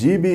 GB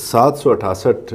768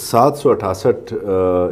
768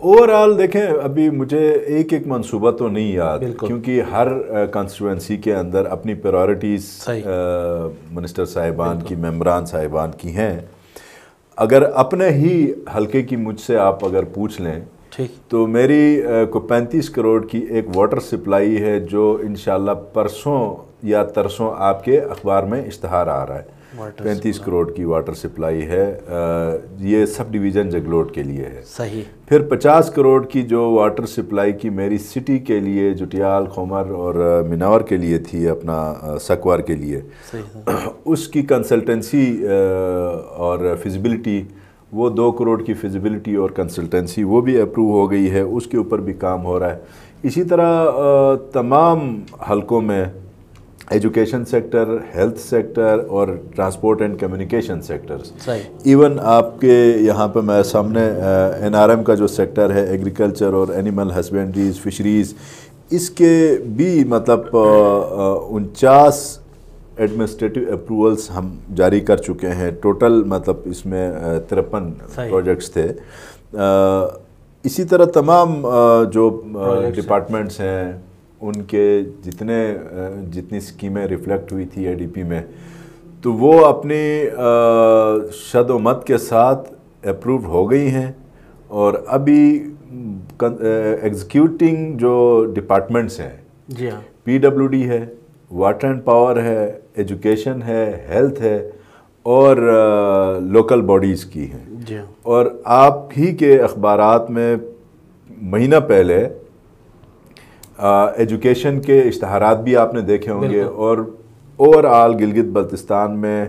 over all دیکھیں ابھی مجھے ایک منصوبہ تو نہیں یاد، کیونکہ ہر کانسٹیٹوینسی کے اندر اپنی پریورٹیز منسٹر صاحبان کی، ممبران صاحبان کی ہیں. اگر اپنے ہی حلقے کی مجھ سے آپ اگر پوچھ لیں تو میری کو 35 کروڑ کی ایک واٹر سپلائی ہے جو انشاءاللہ پرسوں یا ترسوں آپ کے اخبار میں اشتہار آ رہا ہے. 35 کروڑ کی واٹر سپلائی ہے، یہ سب ڈویژن جگلوٹ کے لیے ہے. صحیح. پھر 50 کروڑ کی جو واٹر سپلائی کی میری سٹی کے لیے، جٹیال، خومر اور منور کے لیے تھی، اپنا سکوار کے لیے، اس کی کنسلٹنسی اور فیزیبلٹی، وہ 2 کروڑ کی فیزیبلٹی اور کنسلٹنسی وہ بھی اپروو ہو گئی ہے، اس کے اوپر بھی کام ہو رہا ہے. اسی طرح تمام حلقوں میں ایجوکیشن سیکٹر، ہیلتھ سیکٹر اور transport and communication sectors. Even آپ کے یہاں پہ میں سامنے NRM کا جو سیکٹر ہے، ایگریکلچر اور اینیمل ہسبینڈریز، فشریز، اس کے بھی مطلب 49 ایڈمنسٹریٹو اپروولز ہم جاری کر چکے ہیں. ٹوٹل مطلب اس میں 53 پروجیکٹس تھے. اسی طرح تمام جو ڈپارٹمنٹس ہیں ان کے جتنی سکیمیں ریفلیکٹ ہوئی تھی ADP میں، تو وہ اپنی شد و مت کے ساتھ اپرووڈ ہو گئی ہیں. اور ابھی ایگزیکیوٹنگ جو ڈپارٹمنٹس ہیں، جی ہاں، PWD ہے، واٹر اینڈ پاور ہے، ایجوکیشن ہے، ہیلتھ ہے، اور لوکل باڈیز کی ہیں. جی ہاں. اور آپ ہی کے اخبارات میں مہینہ پہلے ایجوکیشن کے اشتہارات بھی آپ نے دیکھے ہوں گے. اور اوور آل گلگت بلتستان میں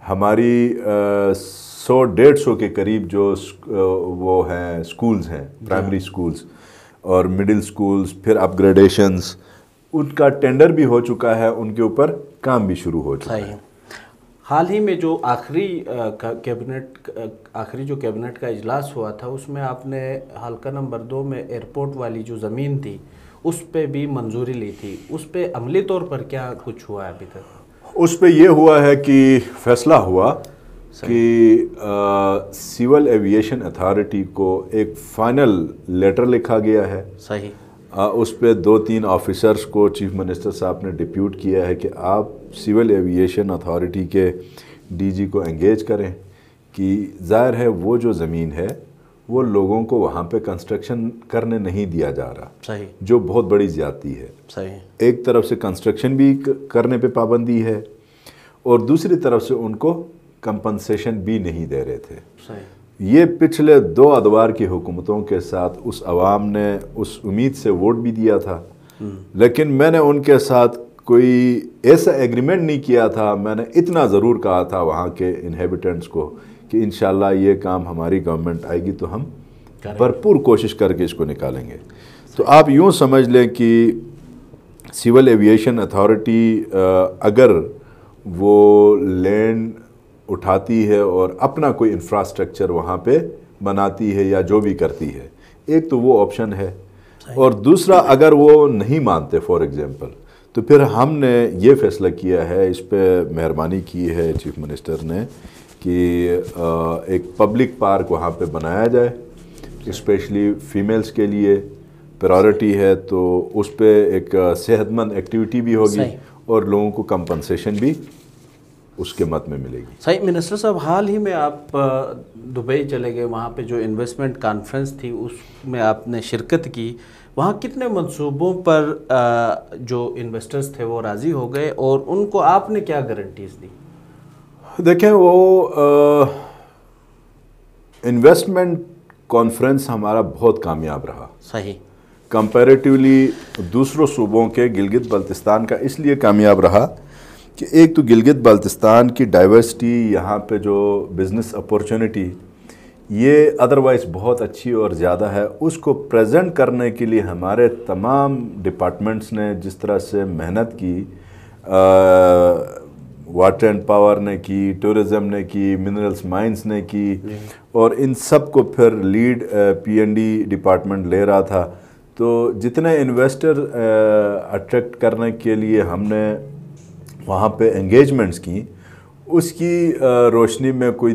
ہماری 100-150 کے قریب جو وہ ہیں سکولز ہیں، پرائمری سکولز اور مڈل سکولز، پھر اپ گریڈیشنز، ان کا ٹینڈر بھی ہو چکا ہے، ان کے اوپر کام بھی شروع ہو چکا ہے. حال ہی میں جو آخری جو کیبنٹ کا اجلاس ہوا تھا، اس میں آپ نے حلقہ نمبر 2 میں ایئرپورٹ والی جو زمین تھی اس پہ بھی منظوری لی تھی. اس پہ عملی طور پر کیا کچھ ہوا ہے ابھی تک؟ اس پہ یہ ہوا ہے کہ فیصلہ ہوا کہ سول ایویشن اتھارٹی کو ایک فائنل لیٹر لکھا گیا ہے. صحیح. اس پہ 2-3 آفیسرز کو چیف منسٹر صاحب نے ڈپیوٹ کیا ہے کہ آپ سول ایویشن اتھارٹی کے DG کو انگیج کریں کہ ظاہر ہے وہ جو زمین ہے وہ لوگوں کو وہاں پہ کنسٹرکشن کرنے نہیں دیا جا رہا. صحیح. جو بہت بڑی زیادتی ہے. صحیح. ایک طرف سے کنسٹرکشن بھی کرنے پہ پابندی ہے اور دوسری طرف سے ان کو کمپنسیشن بھی نہیں دے رہے تھے. صحیح. یہ پچھلے 2 ادوار کی حکومتوں کے ساتھ اس عوام نے اس امید سے ووٹ بھی دیا تھا، لیکن میں نے ان کے ساتھ کوئی ایسا ایگریمنٹ نہیں کیا تھا. میں نے اتنا ضرور کہا تھا وہاں کے انہیبیٹنٹس کو کہ انشاءاللہ یہ کام ہماری گورنمنٹ آئے گی تو ہم بھرپور کوشش کر کے اس کو نکالیں گے. تو آپ یوں سمجھ لیں کہ سول ایویشن اتھارٹی اگر وہ لینڈ اٹھاتی ہے اور اپنا کوئی انفراسٹرکچر وہاں پہ بناتی ہے یا جو بھی کرتی ہے، ایک تو وہ آپشن ہے. اور دوسرا اگر وہ نہیں مانتے فار ایگزامپل، تو پھر ہم نے یہ فیصلہ کیا ہے، اس پہ مہربانی کی ہے چیف منسٹر نے کہ ایک پبلک پارک وہاں پہ بنایا جائے، اسپیشلی فیمیلز کے لیے پرائورٹی ہے. تو اس پہ ایک صحت مند ایکٹیویٹی بھی ہوگی اور لوگوں کو کمپنسیشن بھی اس کے مت میں ملے گی. صحیح. منسٹر صاحب، حال ہی میں آپ دبئی چلے گئے، وہاں پہ جو انویسٹمنٹ کانفرنس تھی اس میں آپ نے شرکت کی. وہاں کتنے منصوبوں پر جو انویسٹرز تھے وہ راضی ہو گئے اور ان کو آپ نے کیا گارنٹیز دی؟ دیکھیں، وہ انویسٹمنٹ کانفرنس ہمارا بہت کامیاب رہا. صحیح. کمپیریٹیولی دوسروں صوبوں کے گلگت بلتستان کا اس لیے کامیاب رہا کہ ایک تو گلگت بلتستان کی ڈائیورسٹی، یہاں پہ جو بزنس اپورچونٹی یہ ادروائز بہت اچھی اور زیادہ ہے. اس کو پریزنٹ کرنے کے لیے ہمارے تمام ڈپارٹمنٹس نے جس طرح سے محنت کی، واٹر اینڈ پاور نے کی، ٹورزم نے کی، منرلز مائنز نے کی، اور ان سب کو پھر لیڈ PND ڈپارٹمنٹ لے رہا تھا. تو جتنے انویسٹر اٹریکٹ کرنے کے لیے ہم نے وہاں پہ انگیجمنٹس کی، اس کی روشنی میں کوئی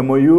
MOU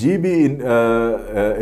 GB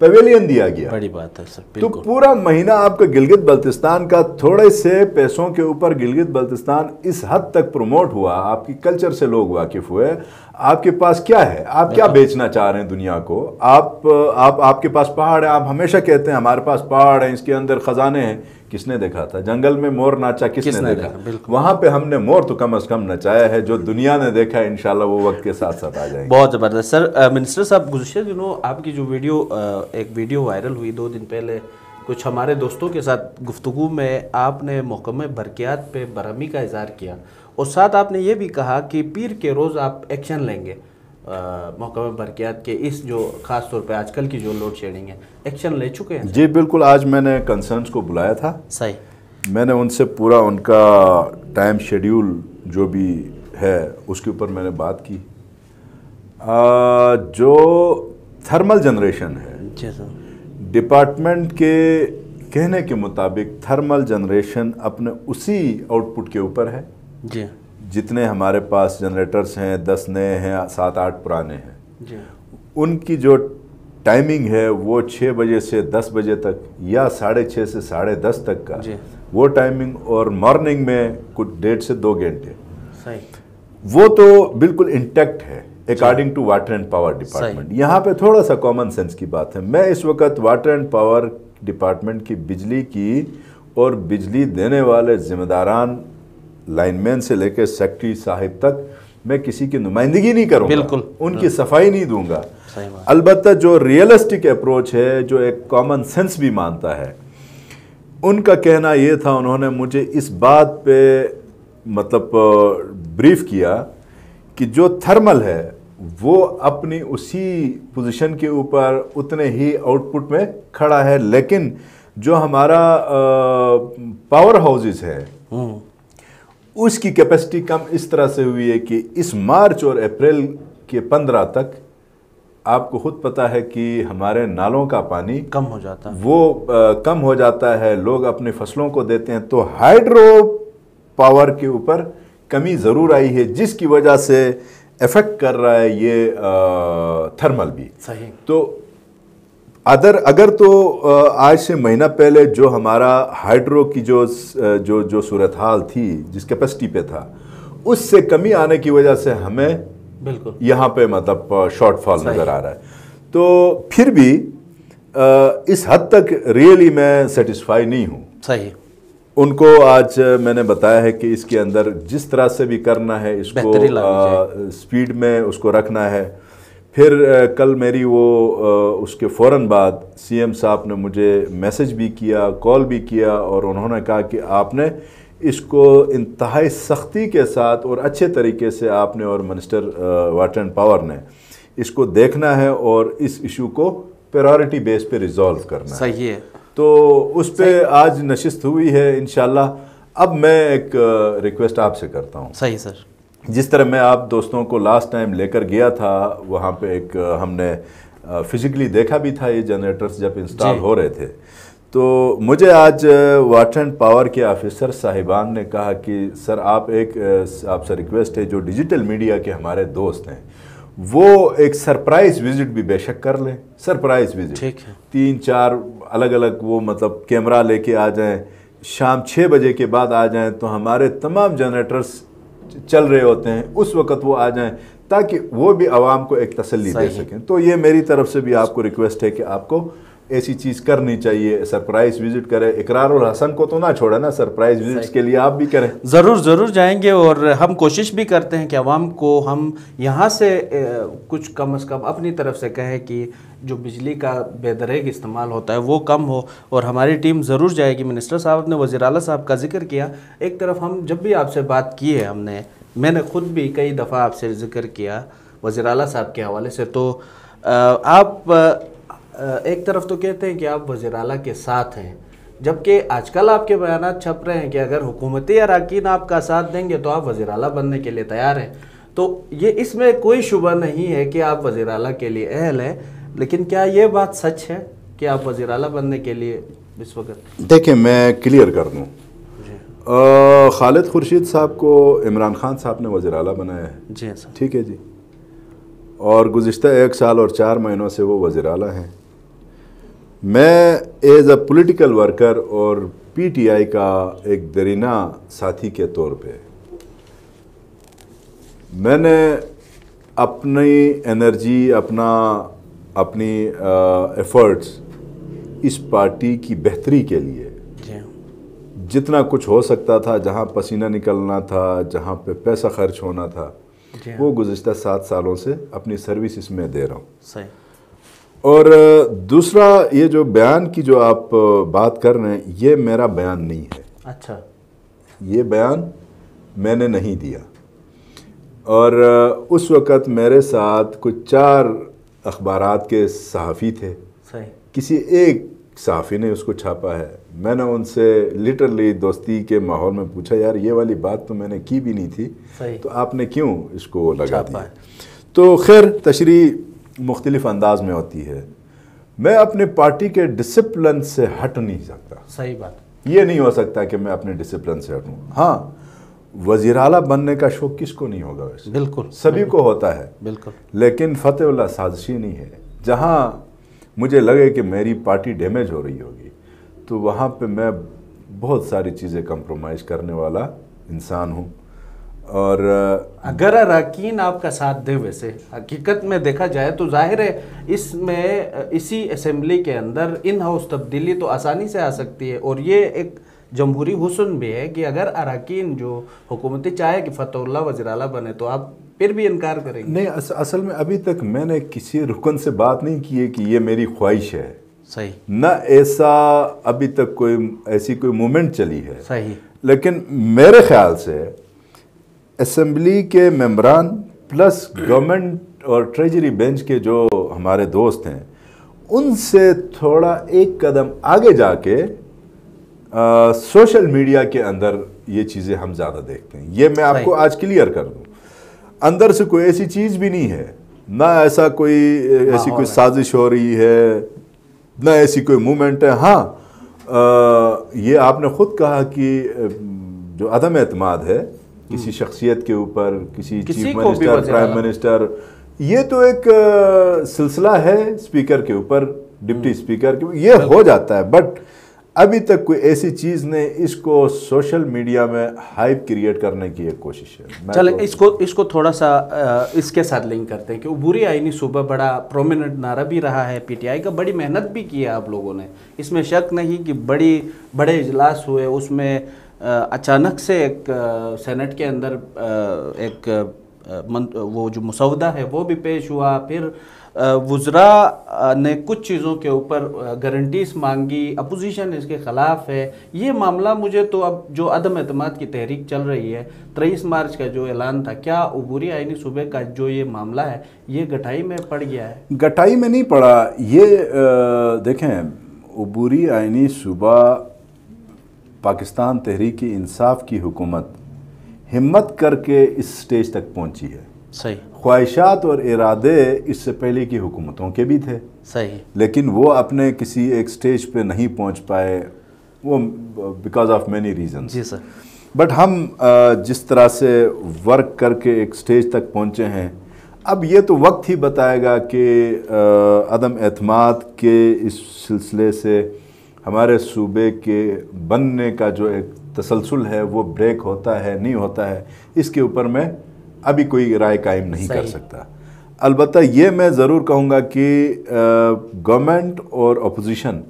پیویلین دیا گیا. بڑی بات ہے سر. تو پورا مہینہ آپ کا گلگت بلتستان کا تھوڑے سے پیسوں کے اوپر گلگت بلتستان اس حد تک پروموٹ ہوا, آپ کی کلچر سے لوگ واقف ہوئے. آپ کے پاس کیا ہے, آپ کیا بیچنا چاہ رہے ہیں دنیا کو؟ آپ کے پاس پہاڑ ہے, آپ ہمیشہ کہتے ہیں ہمارے پاس پہاڑ ہیں, اس کے اندر خزانے ہیں. کس نے دیکھا تھا جنگل میں مور ناچا؟ کس نے دیکھا؟ وہاں پہ ہم نے مور تو کم از کم نچایا ہے. جو دنیا نے دیکھا ہے انشاءاللہ وہ وقت کے ساتھ ساتھ آ جائیں گے. بہت زبردست. سر منسٹر صاحب, گزشتہ دنوں آپ کی جو ایک ویڈیو وائرل ہوئی 2 دن پہلے, کچھ ہمارے دوستوں کے ساتھ گفتگو میں آپ نے محکمہ برقیات پہ برہمی کا اظہار کیا, اور ساتھ آپ نے یہ بھی کہا کہ پیر کے روز آپ ایکشن لیں گے محکمہ برقیات کے اس جو خاص طور پہ آج کل کی جو لوڈ شیڈنگ ہے. ایکشن لے چکے ہیں؟ جی بالکل. آج میں نے کنسرنز کو بلایا تھا. صحیح. میں نے ان سے پورا ان کا ٹائم شیڈیول جو بھی ہے اس کے اوپر میں نے بات کی. جو تھرمل جنریشن ہے, جی سر, ڈپارٹمنٹ کے کہنے کے مطابق تھرمل جنریشن اپنے اسی آؤٹ پٹ کے اوپر ہے. جی. جتنے ہمارے پاس جنریٹرز ہیں 10 نئے ہیں, 7-8 پرانے ہیں. جی. ان کی جو ٹائمنگ ہے وہ 6 بجے سے 10 بجے تک یا 6:30 سے 10:30 تک کا. جی. وہ ٹائمنگ, اور مارننگ میں کچھ 1.5 سے 2 گھنٹے. صحیح. وہ تو بالکل انٹیکٹ ہے according to water and power department. یہاں پہ تھوڑا سا کامن سینس کی بات ہے. میں اس وقت واٹر اینڈ پاور ڈپارٹمنٹ کی بجلی کی اور بجلی دینے والے ذمہ داران لائن مین سے لے کے سیکٹری صاحب تک میں کسی کی نمائندگی نہیں کروں گا, ان کی صفائی نہیں دوں گا. البتہ جو ریئلسٹک اپروچ ہے, جو ایک کامن سینس بھی مانتا ہے, ان کا کہنا یہ تھا, انہوں نے مجھے اس بات پہ مطلب بریف کیا کہ جو تھرمل ہے وہ اپنی اسی پوزیشن کے اوپر اتنے ہی آؤٹ پٹ میں کھڑا ہے, لیکن جو ہمارا پاور ہاؤسز ہے اس کی کیپیسٹی کم اس طرح سے ہوئی ہے کہ اس مارچ اور اپریل کے 15 تک آپ کو خود پتہ ہے کہ ہمارے نالوں کا پانی کم ہو جاتا ہے, وہ کم ہو جاتا ہے, لوگ اپنی فصلوں کو دیتے ہیں. تو ہائیڈرو پاور کے اوپر کمی ضرور آئی ہے, جس کی وجہ سے افیکٹ کر رہا ہے یہ تھرمل بھی. صحیح. تو اگر تو آج سے مہینہ پہلے جو ہمارا ہائیڈرو کی جو صورتحال تھی, جس کیپیسٹی پہ تھا, اس سے کمی آنے کی وجہ سے ہمیں بالکل یہاں پہ مطلب شارٹ فال نظر آ رہا ہے. تو پھر بھی اس حد تک ریئلی میں سیٹسفائی نہیں ہوں. صحیح. ان کو آج میں نے بتایا ہے کہ اس کے اندر جس طرح سے بھی کرنا ہے, اس کو سپیڈ میں اس کو رکھنا ہے. پھر کل میری وہ اس کے فوراً بعد سی ایم صاحب نے مجھے میسج بھی کیا, کال بھی کیا, اور انہوں نے کہا کہ آپ نے اس کو انتہائی سختی کے ساتھ اور اچھے طریقے سے آپ نے اور منسٹر واٹر اینڈ پاور نے اس کو دیکھنا ہے اور اس ایشو کو پریورٹی بیس پہ ریزالو کرنا ہے. صحیح ہے. تو اس پہ آج نشست ہوئی ہے انشاءاللہ. اب میں ایک ریکویسٹ آپ سے کرتا ہوں. صحیح سر. جس طرح میں آپ دوستوں کو لاسٹ ٹائم لے کر گیا تھا, وہاں پہ ایک ہم نے فزیکلی دیکھا بھی تھا یہ جنریٹرز جب انسٹال ہو رہے تھے, تو مجھے آج واٹر اینڈ پاور کے آفیسر صاحبان نے کہا کہ سر آپ سے ریکویسٹ ہے, جو ڈیجیٹل میڈیا کے ہمارے دوست ہیں وہ ایک سرپرائز وزٹ بھی بے شک کر لیں. سرپرائز وزٹ 3-4 الگ الگ وہ مطلب کیمرہ لے کے آ جائیں, شام 6 بجے کے بعد آ جائیں, تو ہمارے تمام جنریٹرز چل رہے ہوتے ہیں اس وقت وہ آ جائیں, تاکہ وہ بھی عوام کو ایک تسلی دے سکیں. تو یہ میری طرف سے بھی آپ کو ریکویسٹ ہے کہ آپ کو ایسی چیز کرنی چاہیے, سرپرائز وزٹ کریں. اقرار الحسن کو تو نہ چھوڑا نا, سرپرائز وزٹس کے لیے آپ بھی کریں. ضرور جائیں گے, اور ہم کوشش بھی کرتے ہیں کہ عوام کو ہم یہاں سے کچھ کم از کم اپنی طرف سے کہیں کہ جو بجلی کا بے دریغ استعمال ہوتا ہے وہ کم ہو, اور ہماری ٹیم ضرور جائے گی. منسٹر صاحب نے وزیر اعلیٰ صاحب کا ذکر کیا. ایک طرف ہم جب بھی آپ سے بات کی ہے, میں نے خود بھی کئی دفعہ آپ سے ذکر کیا وزیر اعلیٰ صاحب کے حوالے سے, تو آپ ایک طرف تو کہتے ہیں کہ آپ وزیر اعلیٰ کے ساتھ ہیں, جبکہ آج کل آپ کے بیانات چھپ رہے ہیں کہ اگر حکومتی اراکین آپ کا ساتھ دیں گے تو آپ وزیر اعلیٰ بننے کے لیے تیار ہیں. تو یہ اس میں کوئی شبہ نہیں ہے کہ آپ وزیر اعلیٰ کے لیے اہل ہیں, لیکن کیا یہ بات سچ ہے کہ آپ وزیر اعلیٰ بننے کے لیے اس وقت؟ دیکھیں میں کلیئر کر دوں, خالد خورشید صاحب کو عمران خان صاحب نے وزیر اعلیٰ بنایا ہے. جی سر. ٹھیک ہے جی, اور گزشتہ 1 سال اور 4 مہینوں سے وہ وزیر اعلیٰ ہیں. میں ایز اے پولیٹیکل ورکر اور پی ٹی آئی کا ایک درینہ ساتھی کے طور پہ میں نے اپنی انرجی اپنی ایفرٹس اس پارٹی کی بہتری کے لیے جتنا کچھ ہو سکتا تھا، جہاں پسینہ نکلنا تھا، جہاں پہ پیسہ خرچ ہونا تھا، وہ گزشتہ 7 سالوں سے اپنی سروس اس میں دے رہا ہوں. صحیح. اور دوسرا، یہ جو بیان کی جو آپ بات کر رہے ہیں، یہ میرا بیان نہیں ہے. اچھا. یہ بیان میں نے نہیں دیا. اور اس وقت میرے ساتھ کچھ 4 اخبارات کے صحافی تھے. صحیح. کسی ایک صحافی نے اس کو چھاپا ہے. میں نے ان سے لٹرلی دوستی کے ماحول میں پوچھا، یار یہ والی بات تو میں نے کی بھی نہیں تھی، تو آپ نے کیوں اس کو لگا دیا؟ تو خیر تشریح مختلف انداز میں ہوتی ہے. میں اپنے پارٹی کے ڈسپلن سے ہٹ نہیں سکتا. صحیح بات. یہ نہیں ہو سکتا کہ میں اپنے ڈسپلن سے ہٹوں. ہاں، وزیر اعلیٰ بننے کا شوق کس کو نہیں ہوگا؟ ویسے بالکل سبھی کو ہوتا ہے. بالکل. لیکن فتح اللہ سازشی نہیں ہے. جہاں مجھے لگے کہ میری پارٹی ڈیمیج ہو رہی ہوگی تو وہاں پہ میں بہت ساری چیزیں کمپرومائز کرنے والا انسان ہوں. اور اگر اراکین آپ کا ساتھ دے، ویسے حقیقت میں دیکھا جائے تو ظاہر ہے اس میں اسی اسمبلی کے اندر ان ہاؤس تبدیلی تو آسانی سے آ سکتی ہے، اور یہ ایک جمہوری حسن بھی ہے کہ اگر اراکین جو حکومتی چاہے کہ فتح اللہ وزیر اعلیٰ بنے تو آپ پھر بھی انکار کریں گے؟ نہیں، اصل میں ابھی تک میں نے کسی رکن سے بات نہیں کی ہے کہ یہ میری خواہش ہے. صحیح. نہ ایسا ابھی تک ایسی کوئی مومنٹ چلی ہے. صحیح. لیکن میرے خیال سے اسمبلی کے ممبران پلس گورنمنٹ اور ٹریجری بینچ کے جو ہمارے دوست ہیں، ان سے تھوڑا ایک قدم آگے جا کے سوشل میڈیا کے اندر یہ چیزیں ہم زیادہ دیکھتے ہیں. یہ میں آپ کو آج کلیئر کر دوں، اندر سے کوئی ایسی چیز بھی نہیں ہے، نہ ایسا ایسی کوئی سازش ہو رہی ہے، نہ ایسی کوئی موومنٹ ہے. ہاں، یہ آپ نے خود کہا کہ جو عدم اعتماد ہے کسی شخصیت کے اوپر، کسی چیف منسٹر، پرائم منسٹر، یہ تو ایک سلسلہ ہے اسپیکر کے اوپر، ڈپٹی اسپیکر کے اوپر، یہ ہو جاتا ہے. بٹ ابھی تک کوئی ایسی چیز نے اس کو سوشل میڈیا میں ہائپ کریٹ کرنے کی ایک کوشش ہے. چلیں اس کو تھوڑا سا اس کے ساتھ لنک کرتے ہیں کہ عبوری آئینی صوبہ بڑا پرومیننٹ نعرہ بھی رہا ہے پی ٹی آئی کا، بڑی محنت بھی کی ہے آپ لوگوں نے، اس میں شک نہیں کہ بڑے اجلاس ہوئے، اس میں اچانک سے ایک سینٹ کے اندر ایک وہ جو مسودہ ہے وہ بھی پیش ہوا، پھر وزراء نے کچھ چیزوں کے اوپر گارنٹیز مانگی، اپوزیشن اس کے خلاف ہے. یہ معاملہ مجھے تو اب جو عدم اعتماد کی تحریک چل رہی ہے، 23 مارچ کا جو اعلان تھا، کیا عبوری آئینی صوبے کا جو یہ معاملہ ہے یہ گٹھائی میں پڑ گیا ہے؟ گٹھائی میں نہیں پڑا. یہ دیکھیں، عبوری آئینی صوبہ پاکستان تحریک انصاف کی حکومت ہمت کر کے اس سٹیج تک پہنچی ہے. صحیح. خواہشات اور ارادے اس سے پہلے کی حکومتوں کے بھی تھے. صحیح. لیکن وہ اپنے کسی ایک سٹیج پہ نہیں پہنچ پائے، وہ بیکاز آف مینی ریزنز. جی سر. بٹ ہم جس طرح سے ورک کر کے ایک سٹیج تک پہنچے ہیں، اب یہ تو وقت ہی بتائے گا کہ عدم اعتماد کے اس سلسلے سے ہمارے صوبے کے بننے کا جو ایک تسلسل ہے وہ بریک ہوتا ہے نہیں ہوتا ہے. اس کے اوپر میں ابھی کوئی رائے قائم نہیں کر سکتا. البتہ یہ میں ضرور کہوں گا کہ گورنمنٹ اور اپوزیشن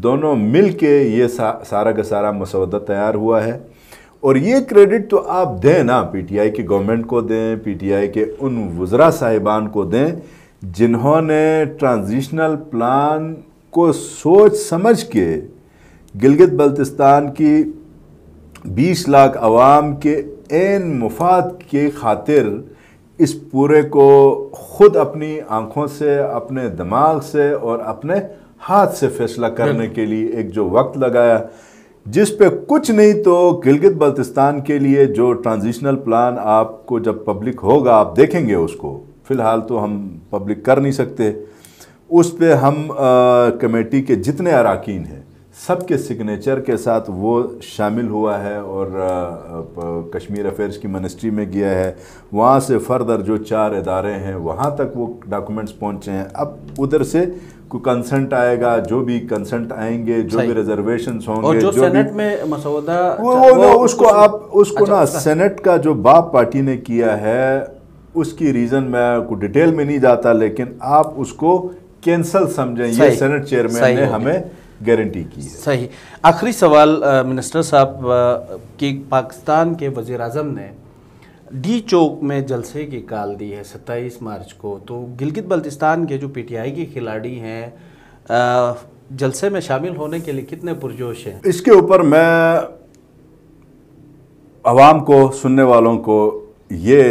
دونوں مل کے یہ سارا کا سارا مسودہ تیار ہوا ہے، اور یہ کریڈٹ تو آپ دیں نا، پی ٹی آئی کی گورنمنٹ کو دیں، پی ٹی آئی کے ان وزراء صاحبان کو دیں جنہوں نے ٹرانزیشنل پلان کو سوچ سمجھ کے گلگت بلتستان کی 20 لاکھ عوام کے عین مفاد کی خاطر اس پورے کو خود اپنی آنکھوں سے، اپنے دماغ سے اور اپنے ہاتھ سے فیصلہ کرنے کے لیے ایک جو وقت لگایا، جس پہ کچھ نہیں تو گلگت بلتستان کے لیے جو ٹرانزیشنل پلان آپ کو جب پبلک ہوگا آپ دیکھیں گے اس کو. فی الحال تو ہم پبلک کر نہیں سکتے. اس پہ ہم کمیٹی کے جتنے اراکین ہیں سب کے سگنیچر کے ساتھ وہ شامل ہوا ہے اور کشمیر افیئرس کی منسٹری میں گیا ہے. وہاں سے فردر جو 4 ادارے ہیں وہاں تک وہ ڈاکومنٹس پہنچے ہیں. اب ادھر سے کوئی کنسنٹ آئے گا, جو بھی کنسنٹ آئیں گے, جو بھی ریزرویشنز ہوں گے, جو سینٹ میں مسودہ اس کو نا سینٹ کا جو باپ پارٹی نے کیا ہے اس کی ریزن میں کوئی ڈیٹیل میں نہیں جاتا, لیکن آپ اس کو کینسل سمجھیں. یہ سینٹ چیئرمین نے ہمیں گارنٹی کی ہے. صحیح. آخری سوال منسٹر صاحب کہ پاکستان کے وزیر اعظم نے ڈی چوک میں جلسے کی کال دی ہے 27 مارچ کو, تو گلگت بلتستان کے جو پی ٹی آئی کے کھلاڑی ہیں جلسے میں شامل ہونے کے لیے کتنے پرجوش ہیں؟ اس کے اوپر میں عوام کو, سننے والوں کو یہ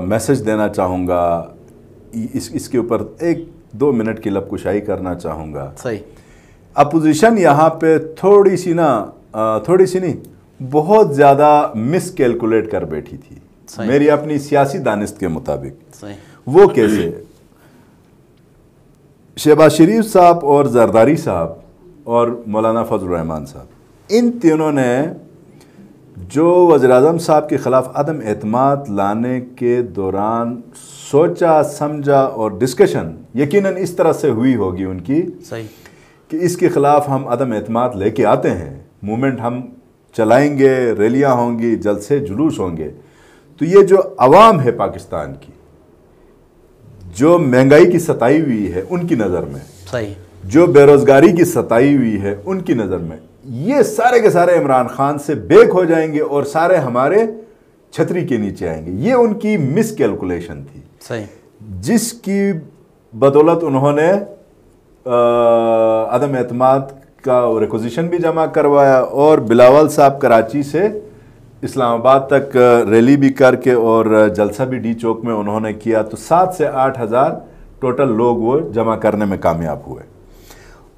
میسج دینا چاہوں گا, اس کے اوپر 1-2 منٹ کی لب کشائی کرنا چاہوں گا. صحیح. اپوزیشن یہاں پہ تھوڑی سی نہیں بہت زیادہ مس کیلکولیٹ کر بیٹھی تھی. میری اپنی سیاسی دانست کے مطابق. وہ کیسے؟ شہباز شریف صاحب اور زرداری صاحب اور مولانا فضل الرحمان صاحب, ان تینوں نے جو وزیر اعظم صاحب کے خلاف عدم اعتماد لانے کے دوران سوچا سمجھا, اور ڈسکشن یقیناً اس طرح سے ہوئی ہوگی ان کی کہ اس کے خلاف ہم عدم اعتماد لے کے آتے ہیں, موومنٹ ہم چلائیں گے, ریلیاں ہوں گی, جلسے جلوس ہوں گے. تو یہ جو عوام ہے پاکستان کی, جو مہنگائی کی ستائی ہوئی ہے ان کی نظر میں, جو بے روزگاری کی ستائی ہوئی ہے ان کی نظر میں, یہ سارے کے سارے عمران خان سے بیک ہو جائیں گے اور سارے ہمارے چھتری کے نیچے آئیں گے. یہ ان کی مس کیلکولیشن تھی, جس کی بدولت انہوں نے عدم اعتماد کا ریکوزیشن بھی جمع کروایا, اور بلاول صاحب کراچی سے اسلام آباد تک ریلی بھی کر کے اور جلسہ بھی ڈی چوک میں انہوں نے کیا. تو 7 سے 8 ہزار ٹوٹل لوگ وہ جمع کرنے میں کامیاب ہوئے.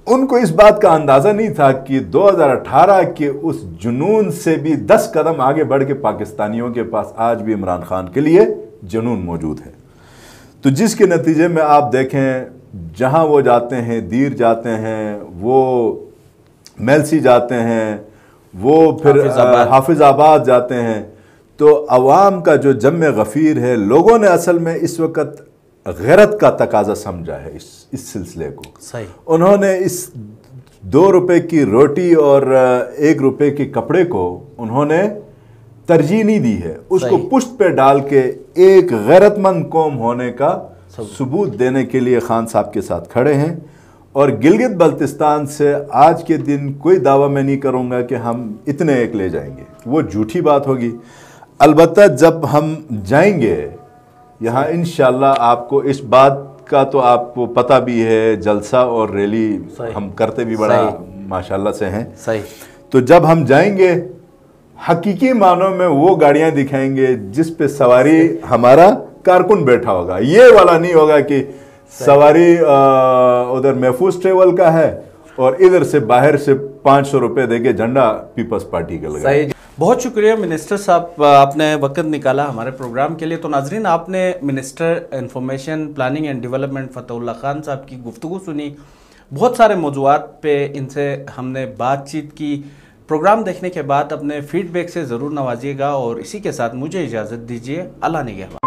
ان کو اس بات کا اندازہ نہیں تھا کہ 2018 کے اس جنون سے بھی 10 قدم آگے بڑھ کے پاکستانیوں کے پاس آج بھی عمران خان کے لیے جنون موجود ہے. تو جس کے نتیجے میں آپ دیکھیں جہاں وہ جاتے ہیں, دیر جاتے ہیں, وہ میلسی جاتے ہیں, وہ پھر حافظ آباد جاتے ہیں, تو عوام کا جو جم غفیر ہے, لوگوں نے اصل میں اس وقت غیرت کا تقاضا سمجھا ہے اس سلسلے کو. انہوں نے اس 2 روپے کی روٹی اور 1 روپے کے کپڑے کو انہوں نے ترجیح نہیں دی ہے, اس کو پشت پہ ڈال کے ایک غیرت مند قوم ہونے کا ثبوت دینے کے لیے خان صاحب کے ساتھ کھڑے ہیں. اور گلگت بلتستان سے آج کے دن کوئی دعویٰ میں نہیں کروں گا کہ ہم اتنے ایک لے جائیں گے, وہ جھوٹی بات ہوگی. البتہ جب ہم جائیں گے یہاں انشاءاللہ آپ کو اس بات کا تو آپ کو پتہ بھی ہے, جلسہ اور ریلی ہم کرتے بھی بڑا ماشاءاللہ سے ہیں. تو جب ہم جائیں گے حقیقی معنوں میں وہ گاڑیاں دکھائیں گے جس پہ سواری ہمارا کارکن بیٹھا ہوگا. یہ والا نہیں ہوگا کہ سواری ادھر محفوظ ٹریول کا ہے اور ادھر سے باہر سے 500 روپے دے کے جھنڈا پیپلز پارٹی کا لگا. بہت شکریہ منسٹر صاحب, آپ نے وقت نکالا ہمارے پروگرام کے لیے. تو ناظرین, آپ نے minister information planning and development Fateh Ullah Khan Sahib کی گفتگو سنی. بہت سارے موضوعات پہ ان سے ہم نے بات چیت کی. پروگرام دیکھنے کے بعد اپنے فیڈ بیک سے ضرور نوازیے گا, اور اسی کے ساتھ مجھے اجازت دیجیے. اللہ نگہبان.